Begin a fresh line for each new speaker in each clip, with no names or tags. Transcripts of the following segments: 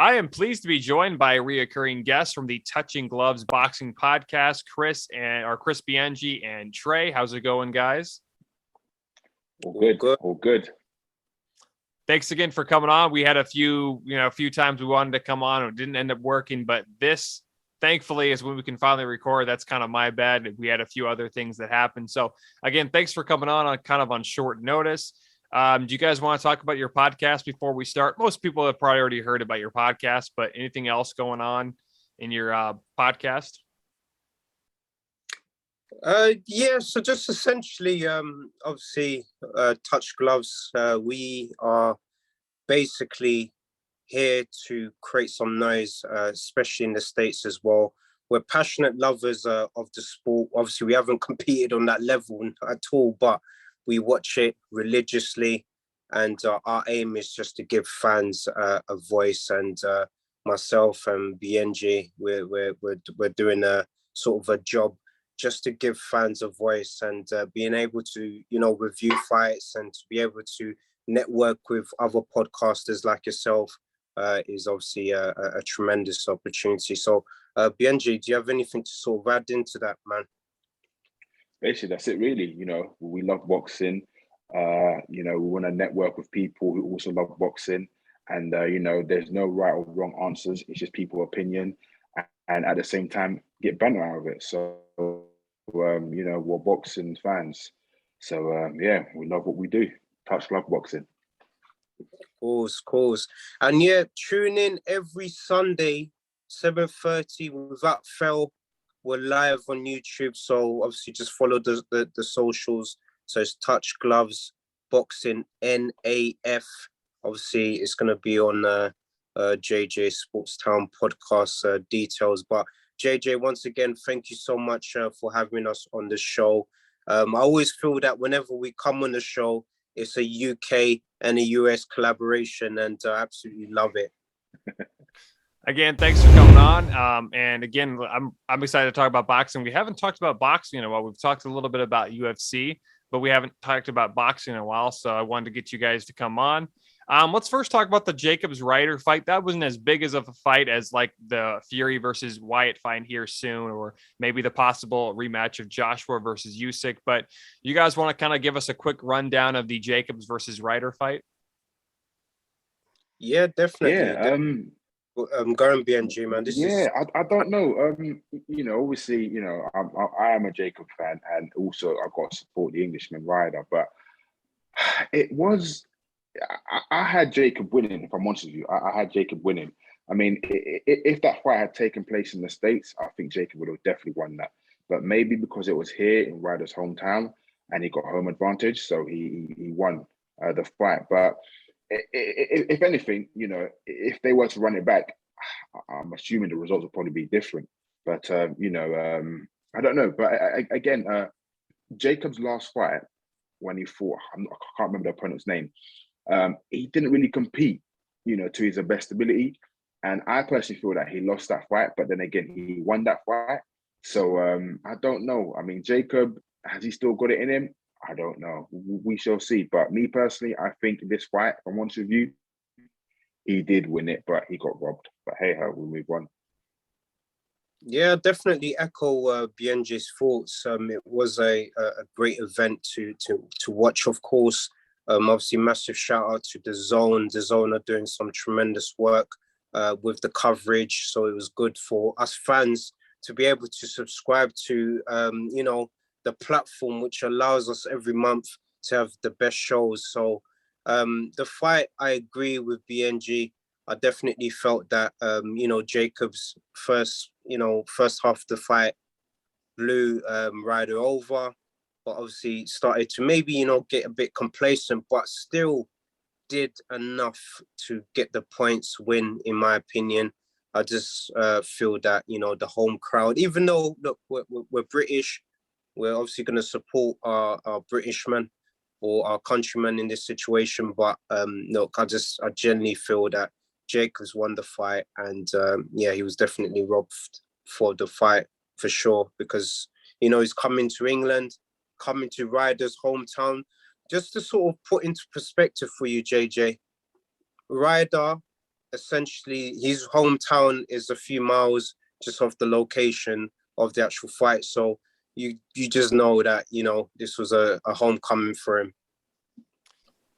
I am pleased to be joined by a reoccurring guest from the Touching Gloves Boxing Podcast, Chris Bianji and Trey. How's it going, guys?
All good. All good.
Thanks again for coming on. We had a few times we wanted to come on. It didn't end up working, but this, thankfully, is when we can finally record. That's kind of my bad. We had a few other things that happened. So again, thanks for coming on short notice. Do you guys want to talk about your podcast before we start? Most people have probably already heard about your podcast, but anything else going on in your podcast?
So just essentially, obviously, Touch Gloves, we are basically here to create some noise, especially in the States as well. We're passionate lovers of the sport. Obviously, we haven't competed on that level at all, but we watch it religiously, and our aim is just to give fans a voice. And myself and Bianji, we're doing a sort of a job just to give fans a voice, and being able to, review fights and to be able to network with other podcasters like yourself is obviously a tremendous opportunity. So, Bianji, do you have anything to sort of add into that, man?
Basically, that's it, really. We love boxing. We want to network with people who also love boxing. And, there's no right or wrong answers. It's just people's opinion. And at the same time, get banter out of it. So, we're boxing fans. So, we love what we do. Touch Glove Boxing.
Of course. And tune in every Sunday, 7:30 without fail. We're live on YouTube, so obviously just follow the socials. So it's Touch Gloves Boxing NAF. Obviously, it's going to be on JJ Sportstown podcast details. But JJ, once again, thank you so much for having us on the show. I always feel that whenever we come on the show, it's a UK and a US collaboration, and I absolutely love it.
Again, thanks for coming on. And again, I'm excited to talk about boxing. We haven't talked about boxing in a while. We've talked a little bit about UFC, but we haven't talked about boxing in a while. So I wanted to get you guys to come on. Let's first talk about the Jacobs-Ryder fight. That wasn't as big as of a fight as like the Fury versus Wyatt fight here soon, or maybe the possible rematch of Joshua versus Usyk. But you guys want to kind of give us a quick rundown of the Jacobs versus Ryder fight?
Yeah, definitely.
Yeah.
Going BNG, man.
I don't know. Obviously, I am a Jacob fan, and also I've got to support the Englishman Ryder. But it was, I had Jacob winning. If I'm honest with you, I had Jacob winning. I mean, if that fight had taken place in the States, I think Jacob would have definitely won that. But maybe because it was here in Ryder's hometown and he got home advantage, so he won the fight. But if anything, if they were to run it back, I'm assuming the results would probably be different. But I don't know. But again, Jacob's last fight when he fought, I can't remember the opponent's name. He didn't really compete, to his best ability. And I personally feel that he lost that fight, but then again, he won that fight. So I don't know. I mean, Jacob, has he still got it in him? I don't know. We shall see. But me personally, I think this fight, if I'm honest with you, he did win it, but he got robbed. But hey ho, we'll move on.
Yeah, definitely echo Bianji's thoughts. It was a great event to watch, of course. Obviously, massive shout out to The Zone. The Zone are doing some tremendous work with the coverage. So it was good for us fans to be able to subscribe to, the platform, which allows us every month to have the best shows. So the fight, I agree with BNG. I definitely felt that, Jacobs first half of the fight blew Ryder over, but obviously started to maybe, get a bit complacent, but still did enough to get the points win, in my opinion. I just feel that, the home crowd, even though, look, we're British, we're obviously going to support our Britishman or our countrymen in this situation. But look, I genuinely feel that Jacobs won the fight, and he was definitely robbed for the fight for sure, because he's coming to England, coming to Ryder's hometown. Just to sort of put into perspective for you, JJ, Ryder essentially his hometown is a few miles just off the location of the actual fight. So you just know that, this was a homecoming for him.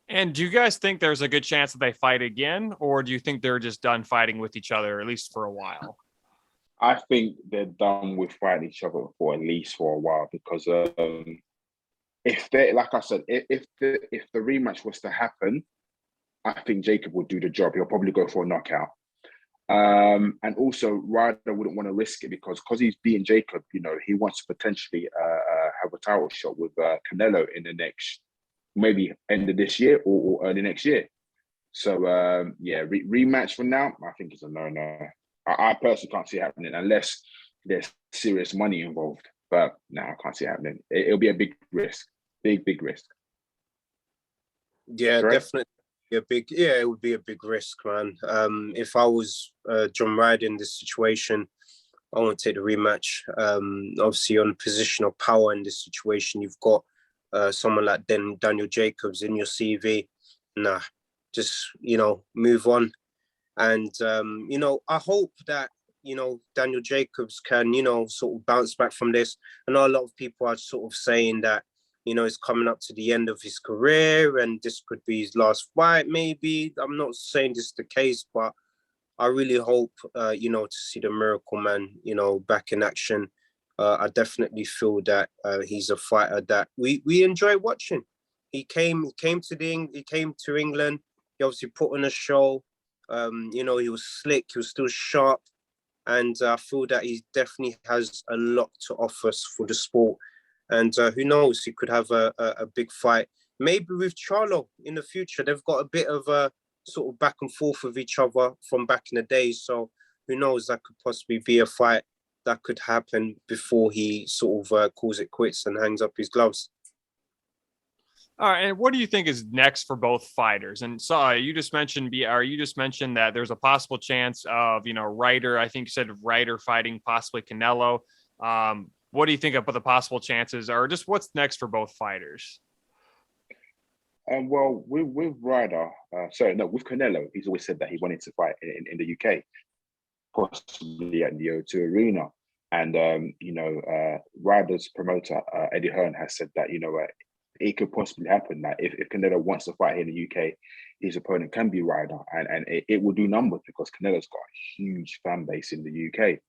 And do you guys think there's a good chance that they fight again, or do you think they're just done fighting with each other, at least for a while?
I think they're done with fighting each other for at least for a while, because if they, like I said, if the rematch was to happen, I think Jacob would do the job. He'll probably go for a knockout. And also Ryder wouldn't want to risk it because he's beating Jacob. He wants to potentially have a title shot with Canelo in the next, maybe end of this year or early next year. So rematch for now, I think it's a no. I personally can't see it happening unless there's serious money involved. But no, I can't see it happening. It'll be a big risk, big risk.
Yeah, definitely. It would be a big risk, man. If I was John Ryder in this situation, I want to take the rematch. Obviously, on position of power in this situation, you've got someone like Daniel Jacobs in your CV. Nah, just move on. And I hope that Daniel Jacobs can sort of bounce back from this. I know a lot of people are sort of saying that he's coming up to the end of his career and this could be his last fight, maybe. I'm not saying this is the case, but I really hope, to see the Miracle Man, back in action. I definitely feel that he's a fighter that we enjoy watching. He came to England. He obviously put on a show. He was slick. He was still sharp. And I feel that he definitely has a lot to offer us for the sport. And who knows, he could have a big fight. Maybe with Charlo in the future. They've got a bit of a sort of back and forth with each other from back in the day. So who knows, that could possibly be a fight that could happen before he sort of calls it quits and hangs up his gloves.
All right, and what do you think is next for both fighters? And sorry, you just mentioned that there's a possible chance of Ryder. I think you said Ryder fighting possibly Canelo. What do you think about the possible chances, or just what's next for both fighters?
Well, with Ryder, with Canelo, he's always said that he wanted to fight in the UK, possibly at the O2 Arena. And Ryder's promoter Eddie Hearn has said that it could possibly happen that if Canelo wants to fight here in the UK, his opponent can be Ryder, and it will do numbers because Canelo's got a huge fan base in the UK.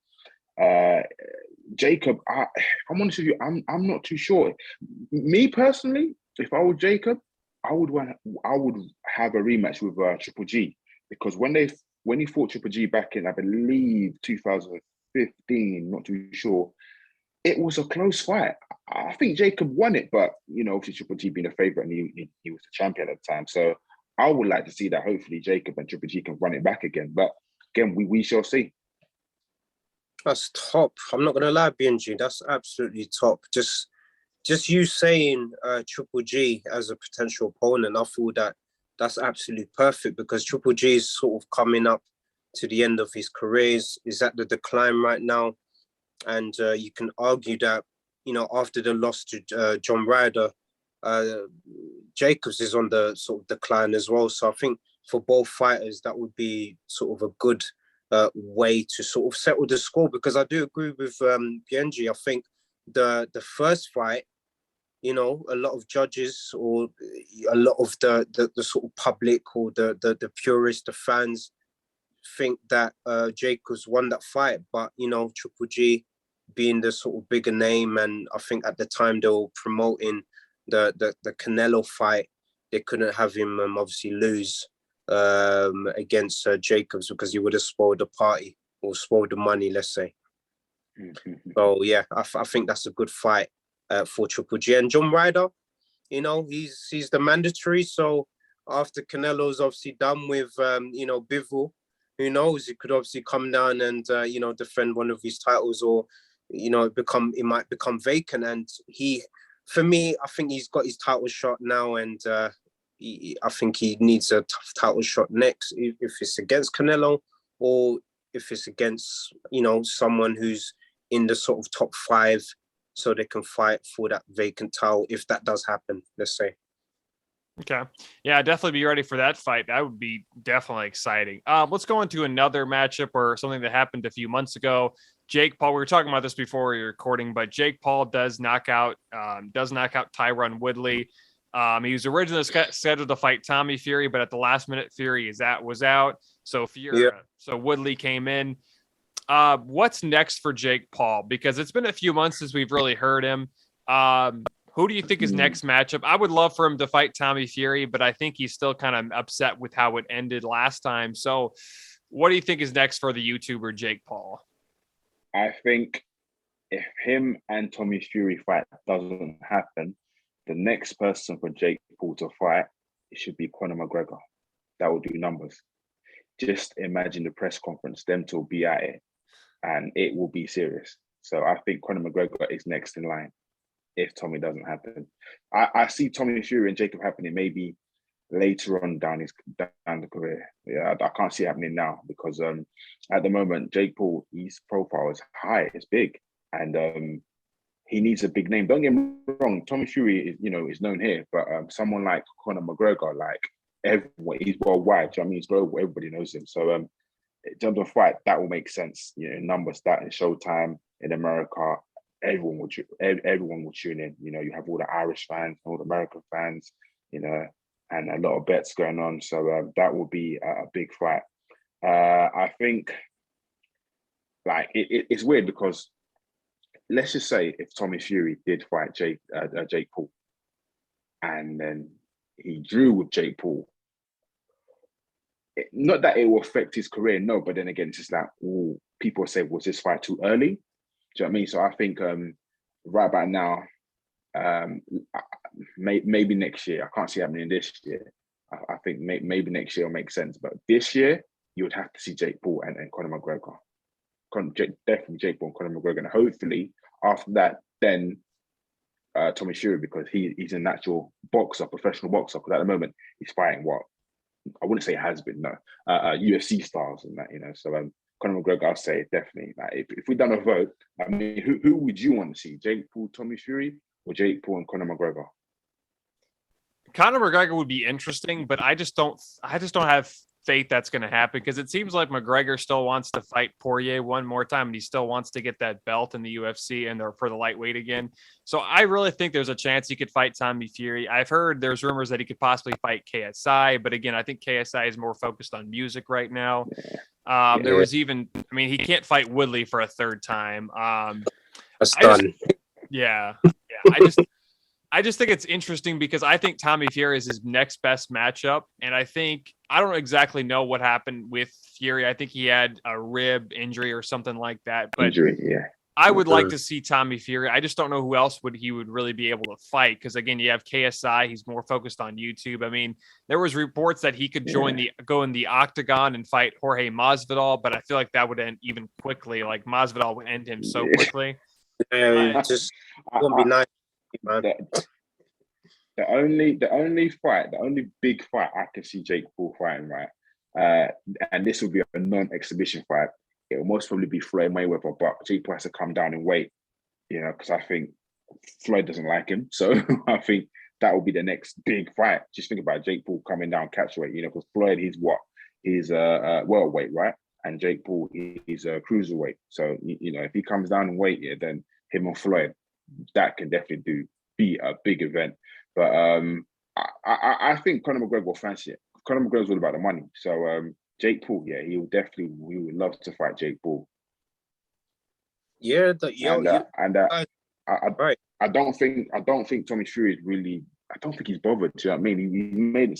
Jacob, I'm honest with you, I'm not too sure. Me personally, if I were Jacob, I would have a rematch with Triple G, because when he fought Triple G back in, I believe, 2015, not too sure, it was a close fight. I think Jacob won it, but obviously Triple G being a favorite, and he was the champion at the time. So I would like to see that. Hopefully Jacob and Triple G can run it back again. But again, we shall see.
That's top. I'm not gonna lie, Bianji, that's absolutely top. Just you saying Triple G as a potential opponent, I feel that that's absolutely perfect, because Triple G is sort of coming up to the end of his career, is at the decline right now. And you can argue that, after the loss to John Ryder, Jacobs is on the sort of decline as well. So I think for both fighters, that would be sort of a good way to sort of settle the score, because I do agree with Bianji. I think the first fight, a lot of judges or a lot of the sort of public or the purists, the fans, think that Jacobs won that fight, but Triple G being the sort of bigger name, and I think at the time they were promoting the Canelo fight, they couldn't have him obviously lose against Jacobs, because he would have spoiled the party or spoiled the money, let's say. So yeah, I think that's a good fight for Triple G. And John Ryder, he's the mandatory. So after Canelo's obviously done with Bivol, who knows? He could obviously come down and defend one of his titles, or it might become vacant. And for me, I think he's got his title shot now, and I think he needs a tough title shot next, if it's against Canelo, or if it's against someone who's in the sort of top 5, so they can fight for that vacant title if that does happen, let's say.
Okay. Yeah, definitely be ready for that fight. That would be definitely exciting. Let's go into another matchup or something that happened a few months ago. Jake Paul, we were talking about this before we were recording, but Jake Paul does knock out Tyron Woodley. He was originally scheduled to fight Tommy Fury, but at the last minute, Fury was out. So Woodley came in. What's next for Jake Paul? Because it's been a few months since we've really heard him. Who do you think is next matchup? I would love for him to fight Tommy Fury, but I think he's still kind of upset with how it ended last time. So what do you think is next for the YouTuber Jake Paul?
I think if him and Tommy Fury fight doesn't happen, the next person for Jake Paul to fight, it should be Conor McGregor. That will do numbers. Just imagine the press conference, them two will be at it, and it will be serious. So I think Conor McGregor is next in line if Tommy doesn't happen. I see Tommy Fury and Jacob happening maybe later on down the career. Yeah, I can't see it happening now because at the moment Jake Paul, his profile is high, it's big, and he needs a big name. Don't get me wrong, Tommy Fury is known here, but someone like Conor McGregor, like everyone, he's worldwide. Do you know what I mean? He's global. Everybody knows him. So in terms of fight, that will make sense. Numbers that in Showtime in America, everyone will tune in. You have all the Irish fans, all the American fans, and a lot of bets going on. So that will be a big fight. I think like it's weird because let's just say if Tommy Fury did fight Jake Paul, and then he drew with Jake Paul, not that it will affect his career, no, but then again, it's just like, people say, was this fight too early? Do you know what I mean? So I think right about now, maybe next year. I can't see it happening this year. I think maybe next year will make sense. But this year, you would have to see Jake Paul and Conor McGregor. Definitely Jake Paul and Conor McGregor. And hopefully, after that, then Tommy Fury, because he's a natural boxer, professional boxer. Because at the moment, he's fighting what? I wouldn't say has been, no. UFC stars and that, So Conor McGregor, I'll say definitely. Like, if we done a vote, I mean, who would you want to see? Jake Paul, Tommy Fury, or Jake Paul and Conor McGregor?
Conor McGregor would be interesting, but I just don't have faith that's going to happen because it seems like McGregor still wants to fight Poirier one more time and he still wants to get that belt in the UFC and for the lightweight again. So I really think there's a chance he could fight Tommy Fury. I've heard there's rumors that he could possibly fight KSI, but again, I think KSI is more focused on music right now. There was even, he can't fight Woodley for a third time.
That's done.
I just think it's interesting because I think Tommy Fury is his next best matchup. And I don't exactly know what happened with Fury. I think he had a rib injury or something like that. But I would like to see Tommy Fury. I just don't know who else he would really be able to fight. Because again, you have KSI. He's more focused on YouTube. There was reports that he could go in the octagon and fight Jorge Masvidal, but I feel like that would end even quickly. Like Masvidal would end him so quickly.
Yeah, just wouldn't be nice. Man.
The only big fight I can see Jake Paul fighting, right? And this will be a non-exhibition fight. It will most probably be Floyd Mayweather, but Jake Paul has to come down in weight, because I think Floyd doesn't like him. So I think that will be the next big fight. Just think about Jake Paul coming down catchweight, because Floyd, he's welterweight, right? And Jake Paul is a cruiserweight. So if he comes down in weight, then him and Floyd, that can definitely be a big event. But I think Conor McGregor will fancy it. Conor McGregor's all about the money. So Jake Paul, we would love to fight Jake Paul.
Yeah,
right. I don't think Tommy Fury is really. I don't think he's bothered. Do you know what I mean? He made it.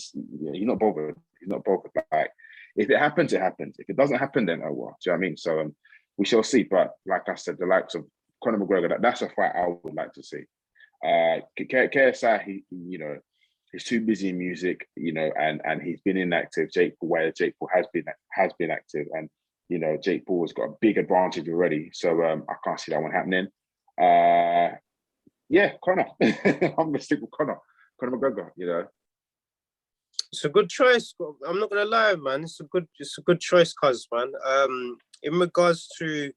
He's not bothered. He's not bothered. Like, if it happens, it happens. If it doesn't happen, then oh well. Do you know what I mean? So we shall see. But like I said, the likes of Conor McGregor, that's a fight I would like to see. KSI, he's too busy in music, and he's been inactive. Jake Paul has been active, and Jake Paul has got a big advantage already. So I can't see that one happening. Conor. I'm gonna stick with Conor McGregor.
It's a good choice. I'm not gonna lie, man. It's a good choice, cuz man. In regards to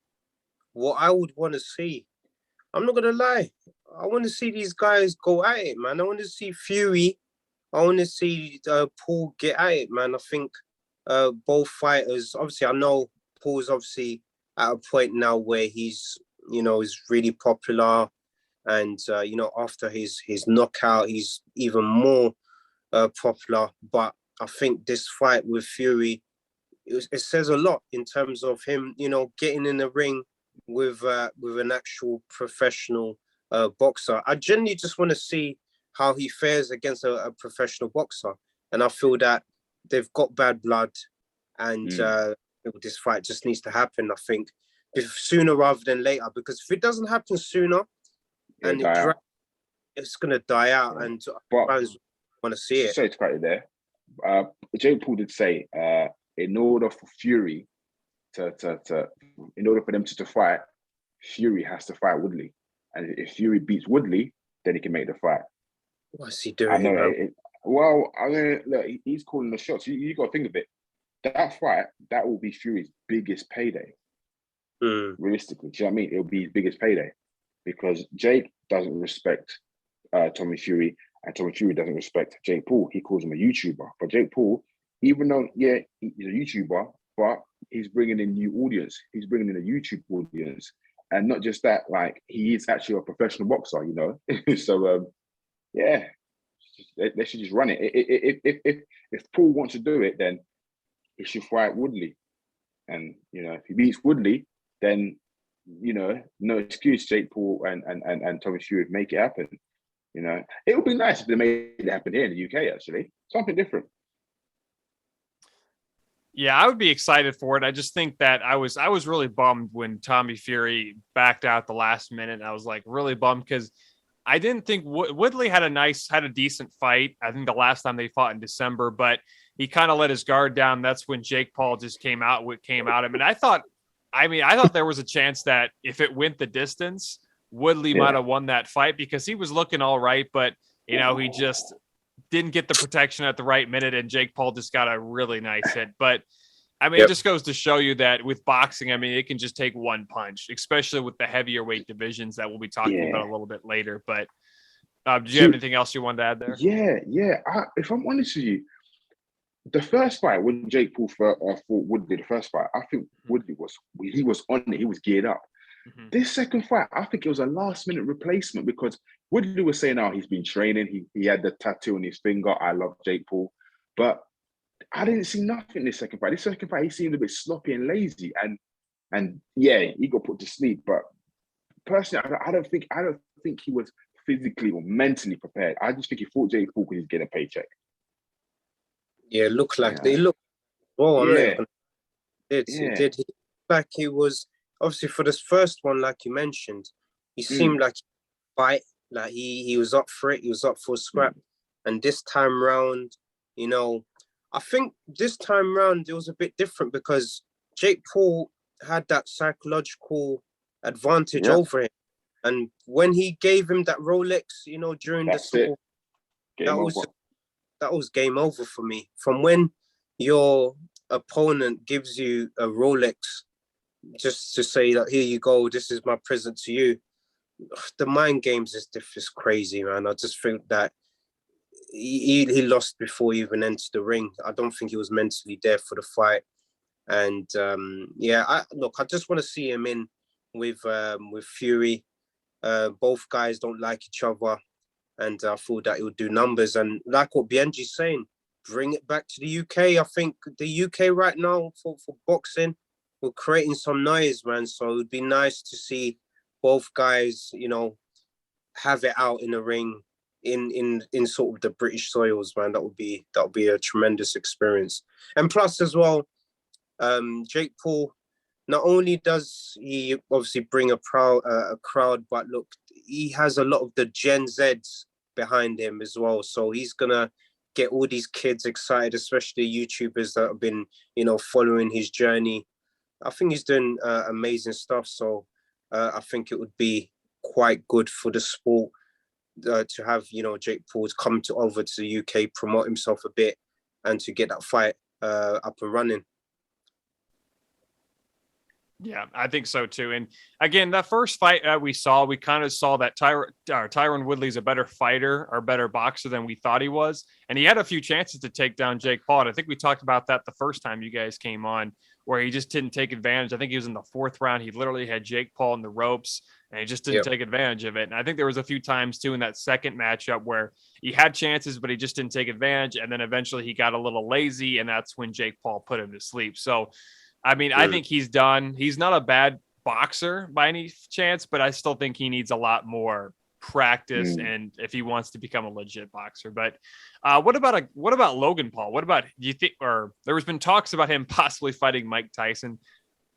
what I would want to see, I'm not gonna lie. I want to see these guys go at it, man. I want to see Fury I want to see Paul get at it, man. I think both fighters. Obviously, I know Paul's obviously at a point now where he's, is really popular, and after his knockout, he's even more popular. But I think this fight with Fury, it says a lot in terms of him, getting in the ring with an actual professional boxer. I genuinely just want to see how he fares against a professional boxer, and I feel that they've got bad blood, and this fight just needs to happen. I think sooner rather than later, because if it doesn't happen sooner, and it's gonna die out, and fans want to see it.
Sorry to cut you there. Jake Paul did say, in order for Fury in order for them to fight, Fury has to fight Woodley, and if Fury beats Woodley, then he can make the fight.
What's he doing?
I know. Well, I mean, look, he's calling the shots. You got to think of it. That fight, that will be Fury's biggest payday. Realistically, do you know what I mean? It'll be his biggest payday, because Jake doesn't respect Tommy Fury, and Tommy Fury doesn't respect Jake Paul. He calls him a YouTuber, but Jake Paul, even though he's a YouTuber, but he's bringing in new audience. He's bringing in a YouTube audience, and not just that. Like, he is actually a professional boxer, So they should just run it. If Paul wants to do it, then he should fight Woodley, and if he beats Woodley, then no excuse. Jake Paul and Tommy Fury make it happen. It would be nice if they made it happen here in the UK. Actually, something different.
Yeah, I would be excited for it. I just think that I was really bummed when Tommy Fury backed out the last minute. I was like really bummed because I didn't think Woodley had a decent fight. I think the last time they fought in December, but he kind of let his guard down. That's when Jake Paul just came out. I mean, I thought there was a chance that if it went the distance, Woodley might have won that fight, because he was looking all right, but he just didn't get the protection at the right minute, and Jake Paul just got a really nice hit. But I mean, it just goes to show you that with boxing, I mean, it can just take one punch, especially with the heavier weight divisions that we'll be talking about a little bit later. But do you have anything else you wanted to add there?
Yeah. If I'm honest with you, the first fight when Jake Paul fought Woodley, the first fight, I think Woodley was on it. He was geared up. This second fight, I think it was a last-minute replacement, because Woodley was saying, he's been training. He had the tattoo on his finger. I love Jake Paul. But I didn't see nothing this second fight. This second fight, he seemed a bit sloppy and lazy. And he got put to sleep. But personally, I don't think he was physically or mentally prepared. I just think he fought Jake Paul because he's getting a paycheck.
Yeah, they look. Oh, it did. Like he was obviously for this first one, like you mentioned, he seemed like he was up for it. He was up for a scrap. And this time round, I think this time round it was a bit different, because Jake Paul had that psychological advantage over him. And when he gave him that Rolex, during that was game over for me. From when your opponent gives you a Rolex just to say that, here you go, this is my present to you, the mind games is crazy, man. I just think that he lost before he even entered the ring. I don't think he was mentally there for the fight. And I just want to see him in with Fury. Both guys don't like each other, and I thought that it would do numbers. And like what Bianji's saying, bring it back to the UK. I think the UK right now for boxing, we're creating some noise, man. So it would be nice to see both guys, have it out in the ring in sort of the British soils, man. That would be a tremendous experience. And plus as well, Jake Paul, not only does he obviously bring a crowd, but look, he has a lot of the Gen Zs behind him as well. So he's gonna get all these kids excited, especially YouTubers that have been, following his journey. I think he's doing amazing stuff. So I think it would be quite good for the sport to have, Jake Paul come over to the UK, promote himself a bit, and to get that fight up and running.
Yeah, I think so too. And again, that first fight we saw, we kind of saw that Tyron Woodley's a better fighter or better boxer than we thought he was. And he had a few chances to take down Jake Paul. And I think we talked about that the first time you guys came on, where he just didn't take advantage. I think he was in the fourth round. He literally had Jake Paul in the ropes and he just didn't take advantage of it. And I think there was a few times too in that second matchup where he had chances, but he just didn't take advantage. And then eventually he got a little lazy, and that's when Jake Paul put him to sleep. So I mean, I think he's done. He's not a bad boxer by any chance, but I still think he needs a lot more practice, and if he wants to become a legit boxer. But what about Logan Paul? What about, do you think, or there has been talks about him possibly fighting Mike Tyson?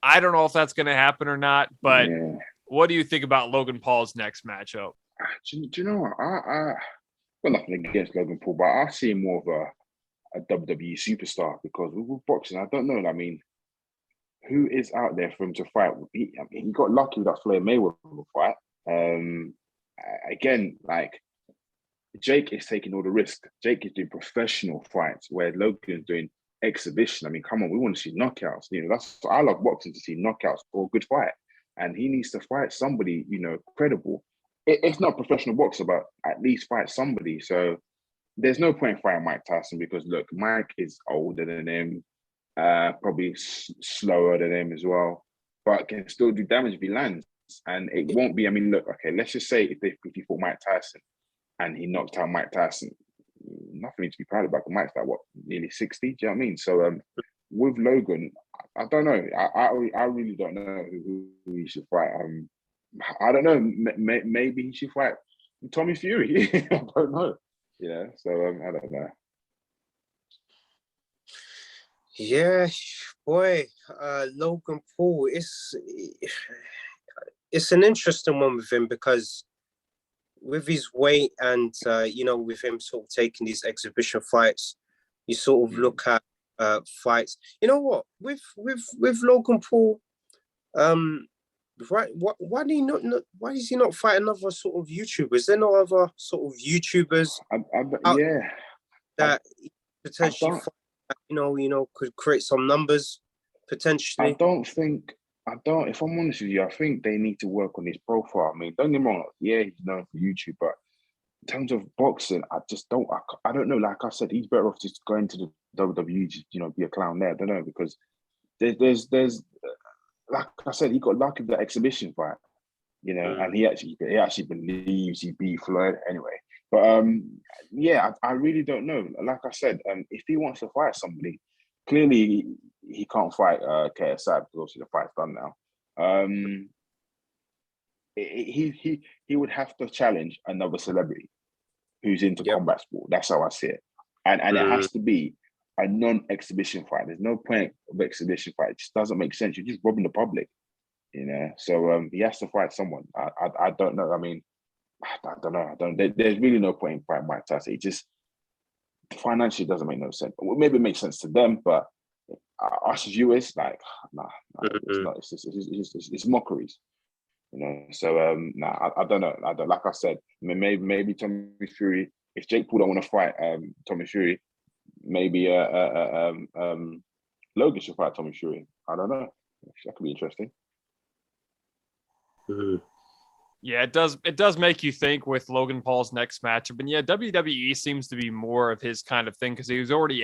I don't know if that's going to happen or not, but what do you think about Logan Paul's next matchup?
Do you know what? I got nothing against Logan Paul, but I see him more of a WWE superstar, because with boxing, I don't know. I mean, who is out there for him to fight? He got lucky with that Floyd Mayweather fight. Again, like, Jake is taking all the risk. Jake is doing professional fights, where Logan is doing exhibition. I mean, come on, we want to see knockouts. You know, that's, I love boxing, to see knockouts or a good fight. And he needs to fight somebody, you know, credible. It's not professional boxer, but at least fight somebody. So there's no point in fighting Mike Tyson, because look, Mike is older than him. Probably slower than him as well, but can still do damage if he lands. And it won't be, I mean, look, okay, let's just say if he fought Mike Tyson and he knocked out Mike Tyson, nothing to be proud about. Mike's like, what, nearly 60? Do you know what I mean? So with Logan, I don't know. I really don't know who he should fight. I don't know. Maybe he should fight Tommy Fury. I don't know. Yeah, so I don't know.
Yeah, boy, Logan Paul, it's an interesting one with him, because with his weight and you know, with him sort of taking these exhibition fights, you sort of look at fights. You know what, with Logan Paul, right? Why does he not fight another sort of YouTubers? Is there no other sort of YouTubers that potentially fight, you know, could create some numbers potentially?
If I'm honest with you, I think they need to work on his profile. I mean, don't get me wrong, yeah, he's known for YouTube, but in terms of boxing, I don't know. Like I said, he's better off just going to the WWE, just, you know, be a clown there. I don't know, because there's like I said, he got lucky with that exhibition fight, you know, and he actually believes he beat Floyd anyway. But yeah, I really don't know. Like I said, if he wants to fight somebody, clearly he can't fight KSI, because obviously the fight's done now. He would have to challenge another celebrity who's into combat sport. That's how I see it. And it has to be a non-exhibition fight. There's no point of exhibition fight. It just doesn't make sense. You're just robbing the public, you know. So he has to fight someone. I don't know. I mean, I don't know. There's really no point in fighting Mike Tyson. It just financially doesn't make no sense. Well, maybe it makes sense to them, but us viewers, like, nah, it's not. It's mockeries, you know. So I don't know. Like I said, I mean, maybe Tommy Fury. If Jake Paul don't want to fight Tommy Fury, maybe Logan should fight Tommy Fury. I don't know. That could be interesting.
Yeah, it does. It does make you think with Logan Paul's next matchup, and yeah, WWE seems to be more of his kind of thing, because he's already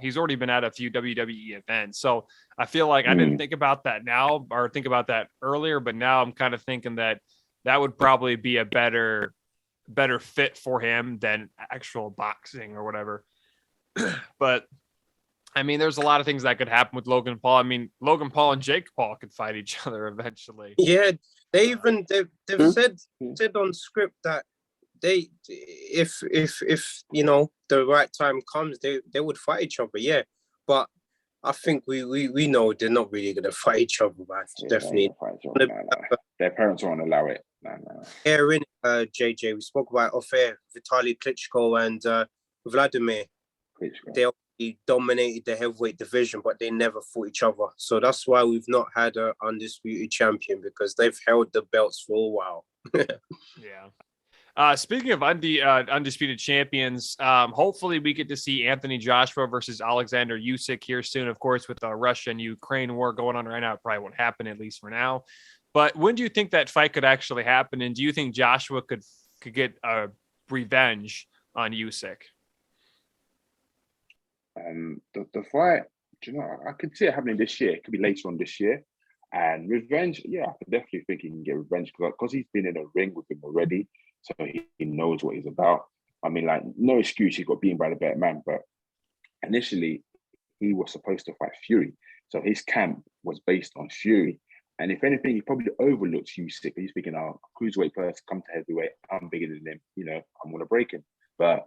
he's already been at a few WWE events. So I feel like I didn't think about that now, or think about that earlier, but now I'm kind of thinking that would probably be a better fit for him than actual boxing or whatever. But I mean, there's a lot of things that could happen with Logan Paul. I mean, Logan Paul and Jake Paul could fight each other eventually.
Yeah, they've said on script that if you know, the right time comes, they would fight each other. Yeah, but I think we know they're not really gonna fight each other, man. Definitely.
Their parents won't allow it. No.
Here in JJ, we spoke about off air, Vitaly Klitschko and Vladimir. They dominated the heavyweight division, but they never fought each other. So that's why we've not had an undisputed champion, because they've held the belts for a while.
Yeah. Speaking of undisputed champions, hopefully we get to see Anthony Joshua versus Alexander Usyk here soon. Of course, with the Russia and Ukraine war going on right now, it probably won't happen, at least for now. But when do you think that fight could actually happen? And do you think Joshua could get a revenge on Usyk?
The fight, do you know, I could see it happening this year. It could be later on this year. And revenge, yeah, I definitely think he can get revenge because he's been in a ring with him already. So he knows what he's about. I mean, like, no excuse, he got beaten by the better man. But initially, he was supposed to fight Fury. So his camp was based on Fury. And if anything, he probably overlooks Usyk. He's thinking, oh, cruiserweight person, come to heavyweight. I'm bigger than him. You know, I'm going to break him. But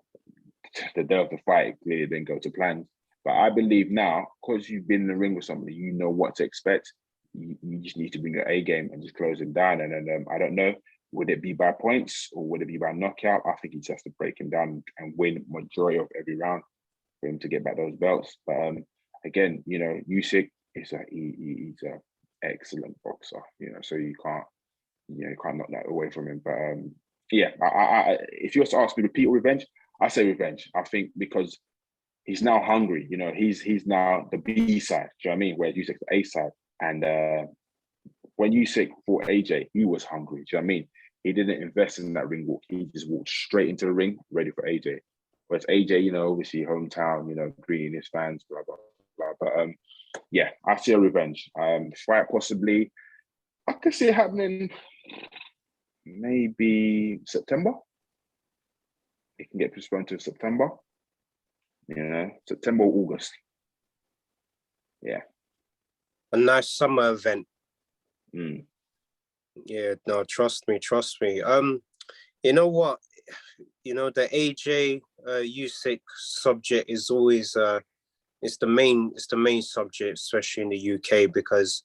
the day of the fight clearly didn't go to plans. But I believe now, because you've been in the ring with somebody, you know what to expect. You just need to bring your A game and just close him down. And then I don't know, would it be by points or would it be by knockout? I think he just has to break him down and win majority of every round for him to get back those belts. But again, you know, Usyk is he's a excellent boxer. You know, so you can't knock that away from him. But yeah, I if you were to ask me repeat or revenge, I say revenge. I think because he's now hungry. You know, he's now the B side. Do you know what I mean? Where Usyk's the A side. And when Usyk fought AJ, he was hungry. Do you know what I mean? He didn't invest in that ring walk. He just walked straight into the ring, ready for AJ. Whereas AJ, you know, obviously hometown, you know, greeting his fans, blah blah blah. But yeah, I see a revenge. Fight possibly. I could see it happening. Maybe September. It can get postponed to September. You know, September or August. Yeah.
A nice summer event.
Mm.
Yeah, no, trust me. You know what? You know, the AJ Usyk subject is always it's the main subject, especially in the UK, because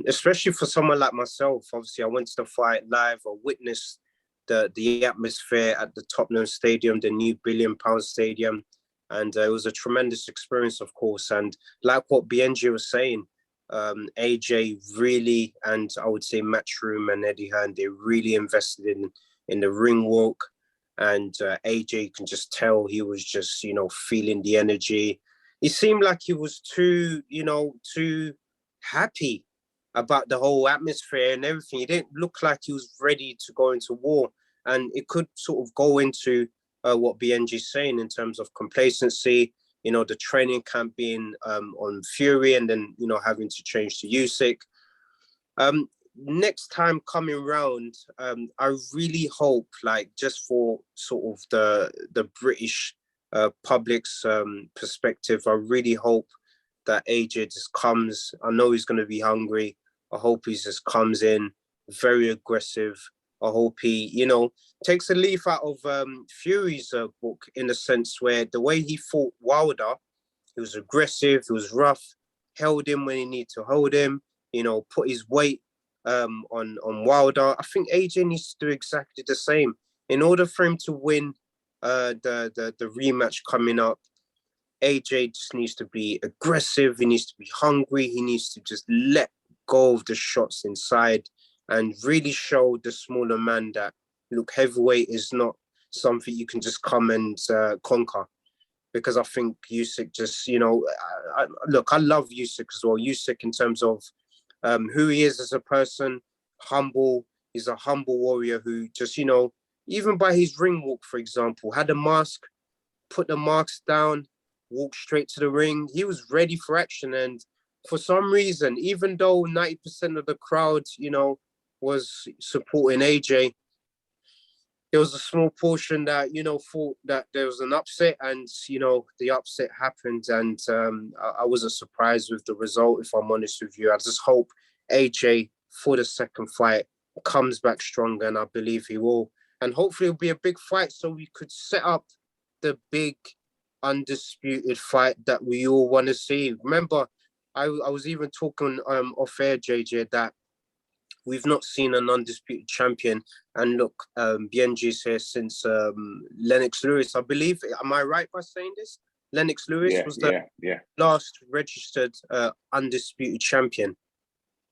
especially for someone like myself, obviously I went to the fight live or witnessed the atmosphere at the Tottenham Stadium, the new £1 billion stadium. And it was a tremendous experience, of course. And like what Bianji was saying, AJ really, and I would say Matchroom and Eddie Hearn, they really invested in the ring walk. And AJ can just tell he was just, you know, feeling the energy. He seemed like he was too happy about the whole atmosphere and everything. He didn't look like he was ready to go into war. And it could sort of go into what BNG is saying in terms of complacency, you know, the training camp being on Fury and then, you know, having to change to Usyk. Next time coming round, I really hope, like, just for sort of the British public's perspective, I really hope that AJ just comes. I know he's going to be hungry. I hope he just comes in very aggressive. I hope he, you know, takes a leaf out of Fury's book, in a sense where the way he fought Wilder, he was aggressive, he was rough, held him when he needed to hold him, you know, put his weight on Wilder. I think AJ needs to do exactly the same. In order for him to win the rematch coming up, AJ just needs to be aggressive, he needs to be hungry, he needs to just let go of the shots inside and really show the smaller man that, look, heavyweight is not something you can just come and conquer. Because I think Usyk just, you know, look, I love Usyk as well. Usyk in terms of who he is as a person, humble. He's a humble warrior who just, you know, even by his ring walk, for example, had a mask, put the masks down, walked straight to the ring. He was ready for action. And for some reason, even though 90% of the crowd, you know, was supporting AJ, there was a small portion that, you know, thought that there was an upset, and, you know, the upset happened. And I wasn't surprised with the result, if I'm honest with you. I just hope AJ, for the second fight, comes back stronger, and I believe he will. And hopefully it'll be a big fight so we could set up the big undisputed fight that we all want to see. Remember, I was even talking off air, JJ, that we've not seen an undisputed champion. And look, Bianji's here since Lennox Lewis, I believe. Am I right by saying this? Lennox Lewis was the last registered undisputed champion.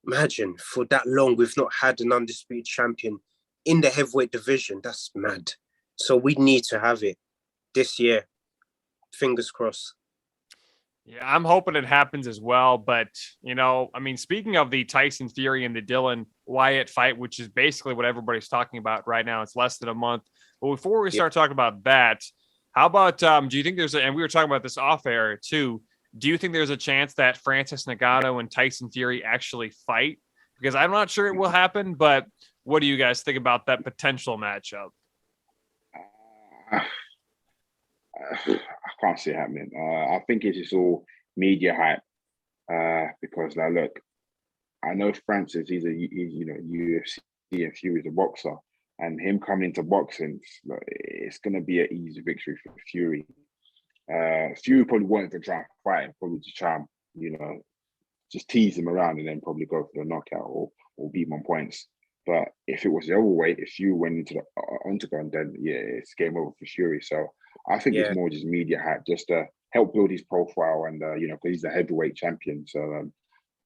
Imagine, for that long, we've not had an undisputed champion in the heavyweight division. That's mad. So we need to have it this year. Fingers crossed.
Yeah, I'm hoping it happens as well. But, you know, I mean, speaking of the Tyson Fury and the Dylan Wyatt fight, which is basically what everybody's talking about right now, it's less than a month. But before we start talking about that, how about, do you think there's and we were talking about this off air too, do you think there's a chance that Francis Ngannou and Tyson Fury actually fight? Because I'm not sure it will happen, but what do you guys think about that potential matchup?
I can't see it happening. I think it's just all media hype. Because now look, I know Francis. He's you know, UFC and Fury's a boxer, and him coming into boxing, it's gonna be an easy victory for Fury. Fury probably wanted to try and fight him, probably to try and, you know, just tease him around and then probably go for the knockout or beat him on points. But if it was the other way, if Fury went into the octagon, then yeah, it's game over for Fury. So I think it's more just media hype, just to help build his profile, and you know, because he's the heavyweight champion. So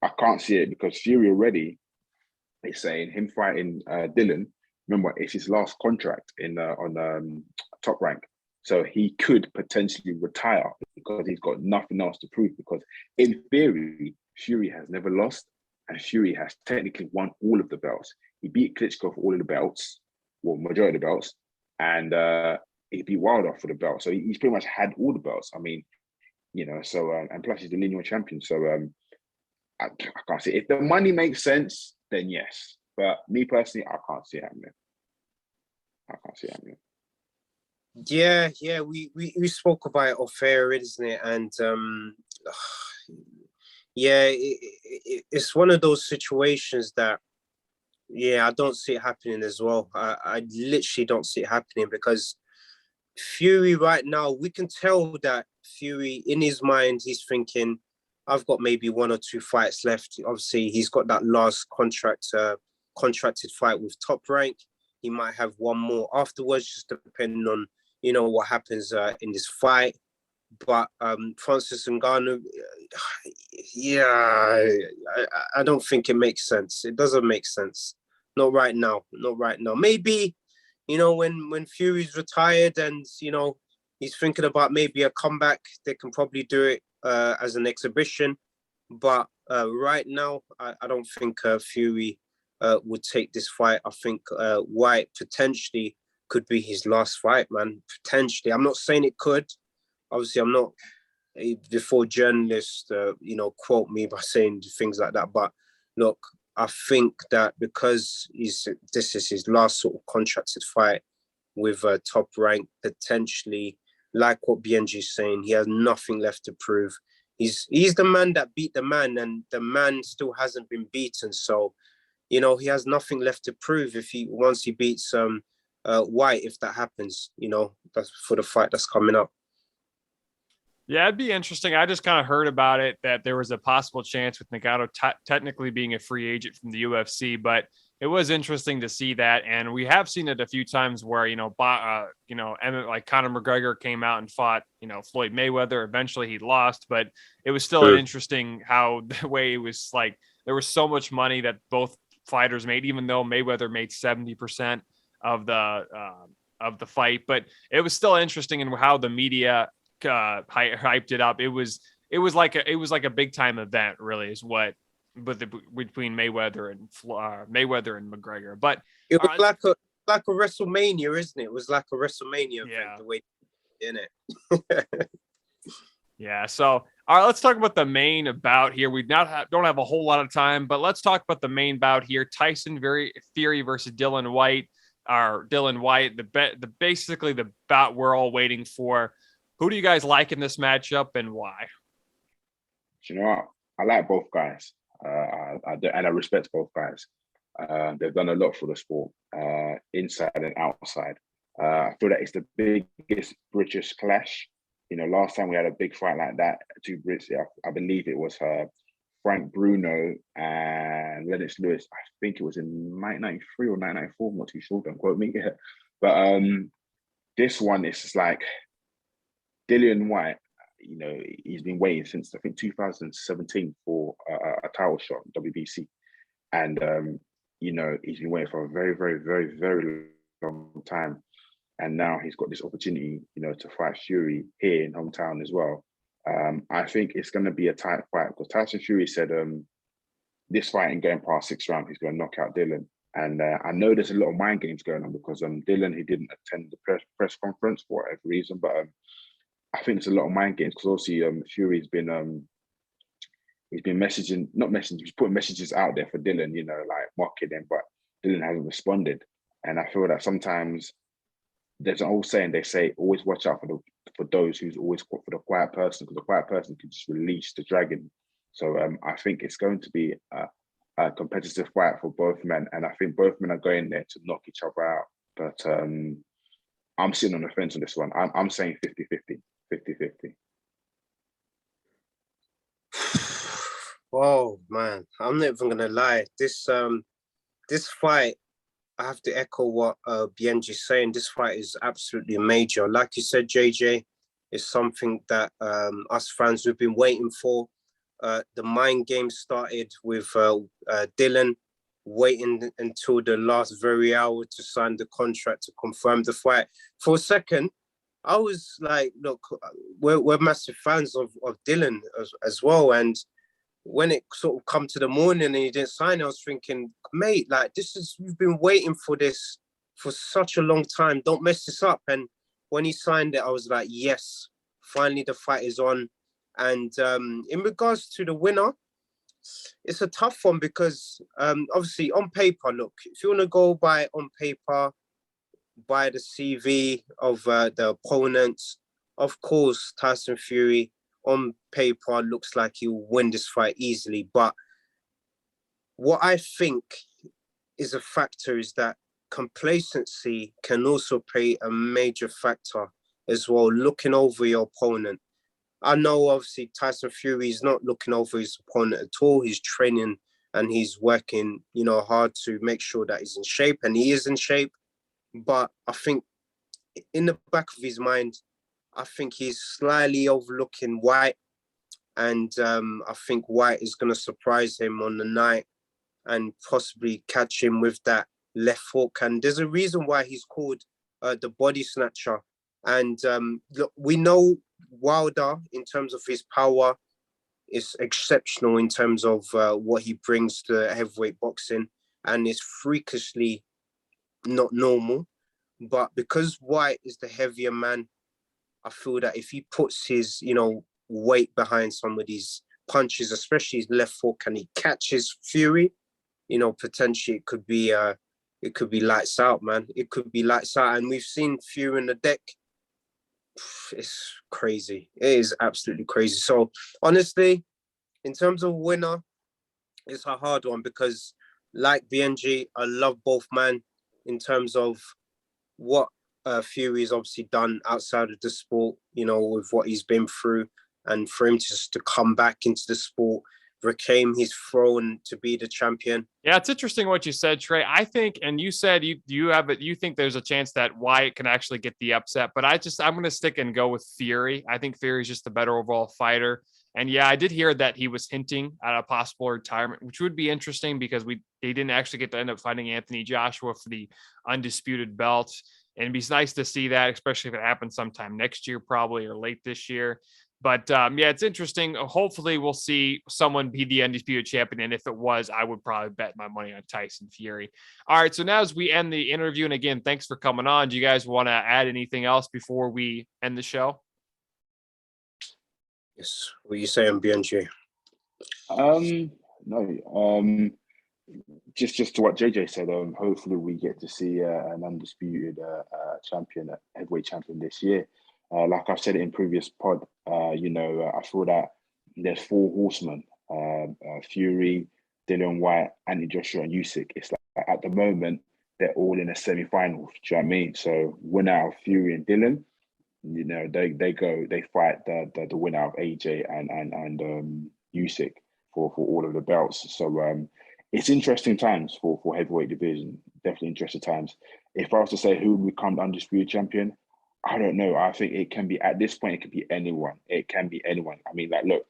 I can't see it, because Fury already is saying him fighting Dylan. Remember, it's his last contract on Top Rank, so he could potentially retire because he's got nothing else to prove. Because in theory, Fury has never lost, and Fury has technically won all of the belts. He beat Klitschko for all of the belts, well, majority of the belts, and he beat Wilder for the belt. So he's pretty much had all the belts. I mean, you know, so and plus he's the lineal champion. So I can't see it. If the money makes sense, then yes. But me personally, I can't see it happening. I can't see it happening.
Yeah, we spoke about it off air, isn't it? And it's one of those situations that, yeah, I don't see it happening as well. I literally don't see it happening, because Fury right now, we can tell that Fury, in his mind, he's thinking, I've got maybe 1 or 2 fights left. Obviously, he's got that last contracted fight with Top Rank. He might have one more afterwards, just depending on, you know, what happens in this fight. But Francis Ngannou, yeah, I don't think it makes sense. It doesn't make sense. Not right now. Not right now. Maybe, you know, when Fury's retired and, you know, he's thinking about maybe a comeback, they can probably do it as an exhibition. But right now, I don't think Fury would take this fight. I think White potentially could be his last fight, man. Potentially. I'm not saying it could. Obviously, I'm not before journalists, you know, quote me by saying things like that. But look, I think that because this is his last sort of contracted fight with Top Rank, potentially, like what Bianji is saying, he has nothing left to prove. He's the man that beat the man, and the man still hasn't been beaten. So, you know, he has nothing left to prove once he beats White, if that happens, you know, that's for the fight that's coming up.
Yeah, it'd be interesting. I just kind of heard about it, that there was a possible chance with Ngannou technically being a free agent from the UFC, but it was interesting to see that. And we have seen it a few times where, like Conor McGregor came out and fought, Floyd Mayweather. Eventually he lost, but it was still an interesting how the way it was like, there was so much money that both fighters made, even though Mayweather made 70% of the fight, but it was still interesting in how the media hyped it up. It was like a big time event, really, is what, between Mayweather and McGregor. But
it was like a WrestleMania, isn't it? It was like a WrestleMania event, the way in it.
Yeah. So, all right, let's talk about the main bout here. We don't have a whole lot of time, but let's talk about the main bout here: Tyson Fury versus Dylan Wyatt. Basically the bout we're all waiting for. Who do you guys like in this matchup, and why?
You know what? I like both guys, and I respect both guys. They've done a lot for the sport, inside and outside. I feel that it's the biggest British clash. Last time we had a big fight like that, two Brits, I believe it was Frank Bruno and Lennox Lewis. I think it was in 1993 or 1994. I'm not too sure. Don't quote me. But this one is just like Dillian Whyte. He's been waiting since, I think, 2017 for a title shot, WBC. And you know, he's been waiting for a very, very, very, very long time. And now he's got this opportunity, you know, to fight Fury here in hometown as well. I think it's going to be a tight fight because Tyson Fury said this fight ain't going past 6 rounds. He's going to knock out Dylan. And I know there's a lot of mind games going on because Dylan, he didn't attend the press conference for whatever reason, but I think there's a lot of mind games because obviously Fury's been he's been messaging, not messaging, he's putting messages out there for Dylan, you know, like mocking him, but Dylan hasn't responded. And I feel that sometimes there's an old saying, they say, always watch out for those who's always for the quiet person, because the quiet person can just release the dragon. So I think it's going to be a competitive fight for both men. And I think both men are going there to knock each other out. But I'm sitting on the fence on this one. I'm saying 50-50, 50-50.
Oh man, I'm not even gonna lie. This fight, I have to echo what Bianji's saying. This fight is absolutely major. Like you said, JJ, it's something that us fans we've been waiting for. The mind game started with Dylan waiting until the last very hour to sign the contract to confirm the fight. For a second, I was like, look, we're massive fans of Dylan as well. And when it sort of come to the morning and he didn't sign, I was thinking, mate, like you've been waiting for this for such a long time. Don't mess this up. And when he signed it, I was like, yes, finally the fight is on. And in regards to the winner, it's a tough one because obviously on paper, look, if you want to go by on paper, by the CV of the opponents, of course, Tyson Fury on paper looks like he'll win this fight easily. But what I think is a factor is that complacency can also play a major factor as well, looking over your opponent. I know obviously Tyson Fury is not looking over his opponent at all. He's training and he's working, you know, hard to make sure that he's in shape, and he is in shape. But I think in the back of his mind, I think he's slightly overlooking White, and I think White is going to surprise him on the night and possibly catch him with that left hook. And there's a reason why he's called the body snatcher. And look, we know Wilder, in terms of his power, is exceptional in terms of what he brings to heavyweight boxing, and is freakishly not normal. But because White is the heavier man, I feel that if he puts his, you know, weight behind somebody's punches, especially his left hook, and he catches Fury, you know, potentially it could be lights out, man. It could be lights out. And we've seen Fury in the deck. It's crazy. It is absolutely crazy. So honestly, in terms of winner, it's a hard one because, like Bianji, I love both men in terms of what Fury's obviously done outside of the sport, you know, with what he's been through, and for him just to come back into the sport, reclaim his throne to be the champion.
Yeah, it's interesting what you said, Trey. I think, and you said you think there's a chance that Wyatt can actually get the upset, but I'm going to stick and go with Fury. I think Fury's just a better overall fighter. And yeah, I did hear that he was hinting at a possible retirement, which would be interesting because they didn't actually get to end up fighting Anthony Joshua for the undisputed belt. And it'd be nice to see that, especially if it happens sometime next year, probably, or late this year. But yeah, it's interesting. Hopefully we'll see someone be the undisputed champion. And if it was, I would probably bet my money on Tyson Fury. All right. So now as we end the interview, and again, thanks for coming on. Do you guys want to add anything else before we end the show?
Yes. What are you saying, Bianji?
No. Just to what JJ said, hopefully we get to see an undisputed champion, heavyweight champion this year. Like I've said in previous pod, I feel that there's 4 horsemen: Fury, Dillian Whyte, Anthony Joshua, and Usyk. It's like at the moment they're all in a semi-final. Do you know what I mean? So winner of Fury and Dillian, you know, they fight the winner of AJ and Usyk for all of the belts. So it's interesting times for heavyweight division. Definitely interesting times. If I was to say who would become the undisputed champion, I don't know. I think it can be, at this point, it could be anyone. It can be anyone. I mean, like, look,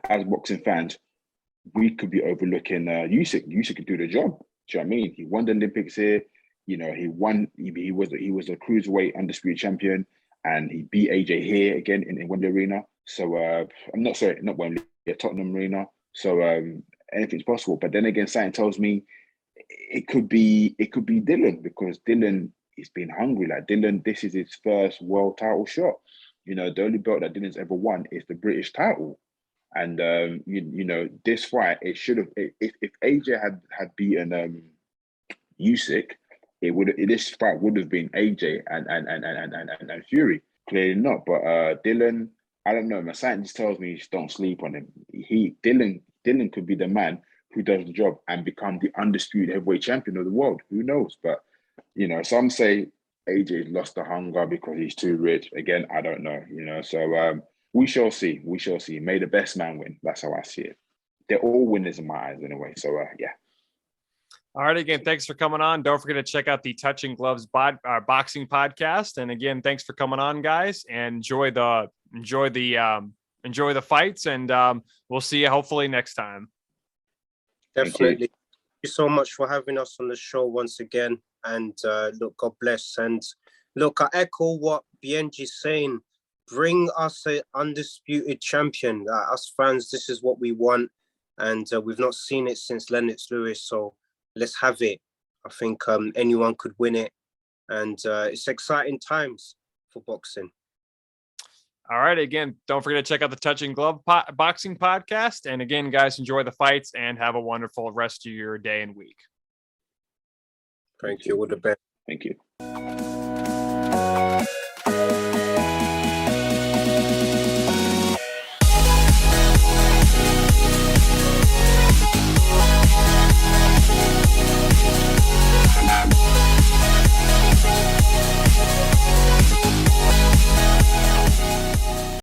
as boxing fans, we could be overlooking Usyk. Usyk could do the job. Do you know what I mean? He won the Olympics here. You know, he won. He was a cruiserweight undisputed champion, and he beat AJ here again in Wembley Arena. So I'm not sorry, not Wembley, Tottenham Arena. So anything's possible. But then again, something tells me it could be Dylan, because Dylan is being hungry. Like Dylan, this is his first world title shot. You know, the only belt that Dylan's ever won is the British title. And you know, this fight, it should have, if AJ had beaten Usyk, this fight would have been AJ and Fury. Clearly not. But Dylan, I don't know. My scientist tells me don't sleep on him. Dylan could be the man who does the job and become the undisputed heavyweight champion of the world. Who knows? But you know, some say AJ's lost the hunger because he's too rich. Again, I don't know. You know, so we shall see. We shall see. May the best man win. That's how I see it. They're all winners in my eyes, anyway. So yeah.
All right. Again, thanks for coming on. Don't forget to check out the Touching Gloves boxing podcast. And again, thanks for coming on, guys. And enjoy the fights. And we'll see you hopefully next time.
Definitely. Thank you so much for having us on the show once again. And look, God bless. And look, I echo what Bianji's saying. Bring us an undisputed champion. Us fans, this is what we want. And we've not seen it since Lennox Lewis. So let's have it. I think anyone could win it. And it's exciting times for boxing.
All right. Again, don't forget to check out the Touching Glove boxing podcast. And again, guys, enjoy the fights and have a wonderful rest of your day and week.
Thank you. All the best.
Thank you.